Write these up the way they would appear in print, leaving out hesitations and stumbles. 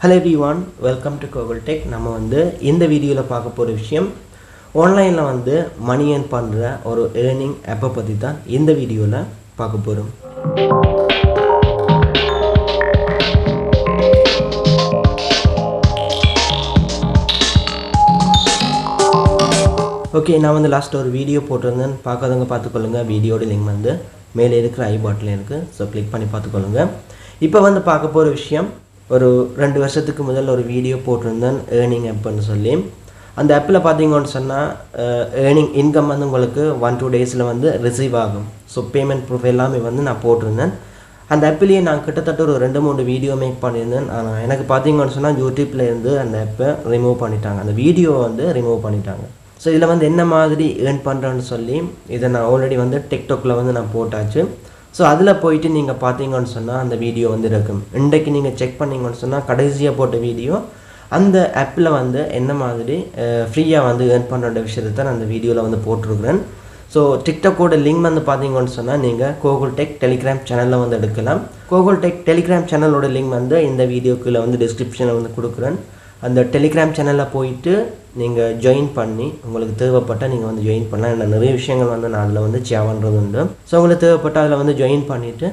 Hello everyone, welcome to Kokul Tech. நம்ம வந்து இந்த வீடியோல பார்க்க போற விஷயம் ஆன்லைன்ல வந்து மணி earn பண்ற ஒரு earning app பத்தி தான் இந்த வீடியோல பார்க்க போறோம். ஓகே, நான் வந்து லாஸ்ட் ஒரு வீடியோ போட்டிருந்தேன். பார்க்காதவங்க பார்த்துக்கொள்ளுங்க. வீடியோட லிங்க் வந்து மேலே இருக்கிற ஐ பட்டன்ல இருக்கு. ஸோ கிளிக் பண்ணி பார்த்துக்கொள்ளுங்க. இப்போ வந்து பார்க்க போற விஷயம் ஒரு 2 வருஷத்துக்கு முதல்ல ஒரு வீடியோ போட்டிருந்தேன் ஏர்னிங் ஆப்னு சொல்லி. அந்த ஆப்பில் பார்த்தீங்கன்னு சொன்னால் ஏர்னிங் இன்கம் வந்து உங்களுக்கு 1-2 டேஸில் வந்து ரிசீவ் ஆகும். ஸோ பேமெண்ட் ப்ரூஃப் எல்லாமே வந்து நான் போட்டிருந்தேன். அந்த ஆப்பிலேயே நான் கிட்டத்தட்ட ஒரு 2-3 வீடியோ மேக் பண்ணியிருந்தேன். ஆனால் எனக்கு பார்த்தீங்கன்னு சொன்னால் யூடியூப்லேருந்து அந்த ஆப்பை ரிமூவ் பண்ணிட்டாங்க, அந்த வீடியோவை வந்து ரிமூவ் பண்ணிட்டாங்க. ஸோ இதில் வந்து என்ன மாதிரி ஏர்ன் பண்ணுறேன்னு சொல்லி இதை நான் ஆல்ரெடி வந்து டிக்டாக்ல வந்து நான் போட்டாச்சு. ஸோ அதில் போயிட்டு நீங்கள் பார்த்தீங்கன்னு சொன்னால் அந்த வீடியோ வந்து இருக்கும். இன்றைக்கு நீங்கள் செக் பண்ணிங்கன்னு சொன்னால் கடைசியாக போட்ட வீடியோ அந்த ஆப்பில் வந்து என்ன மாதிரி ஃப்ரீயாக வந்து ஏர்ன் பண்ணுற விஷயத்தை நான் அந்த வீடியோவில் வந்து போட்டிருக்கிறேன். ஸோ டிக்டாக்கோட லிங்க் வந்து பார்த்தீங்கன்னு சொன்னால் நீங்கள் கோகுல் டெக் டெலிகிராம் சேனலில் வந்து எடுக்கலாம். கோகுல் டெக் டெலிகிராம் சேனலோட லிங்க் வந்து இந்த வீடியோக்குள்ளே வந்து டிஸ்கிரிப்ஷனில் வந்து கொடுக்குறேன். அந்த டெலிகிராம் சேனலில் போயிட்டு நீங்கள் ஜாயின் பண்ணி உங்களுக்கு தேவைப்பட்டால் நீங்கள் வந்து ஜாயின் பண்ணலாம். என்ன நிறைய விஷயங்கள் வந்து நான் அதில் வந்து ஷேர் பண்ணுறது உண்டு. ஸோ உங்களுக்கு தேவைப்பட்டால் அதில் வந்து ஜாயின் பண்ணிவிட்டு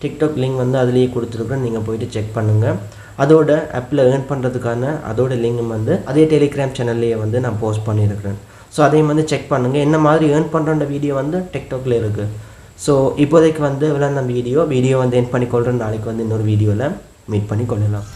டிக்டாக் லிங்க் வந்து அதிலேயே கொடுத்துருக்குறேன், நீங்கள் போயிட்டு செக் பண்ணுங்கள். அதோட ஆப்பில் ஏர்ன் பண்ணுறதுக்கான அதோட லிங்க் வந்து அதே டெலிகிராம் சேனல்லையே வந்து நான் போஸ்ட் பண்ணியிருக்கிறேன். ஸோ அதையும் வந்து செக் பண்ணுங்கள். என்ன மாதிரி ஏர்ன் பண்ணுற வீடியோ வந்து டிக்டாக்ல இருக்குது. ஸோ இப்போதைக்கு வந்து விளையாட வீடியோ வந்து ஏர்ன் பண்ணிக்கொள்கிறேன். நாளைக்கு வந்து இன்னொரு வீடியோவில் மீட் பண்ணி கொள்ளலாம்.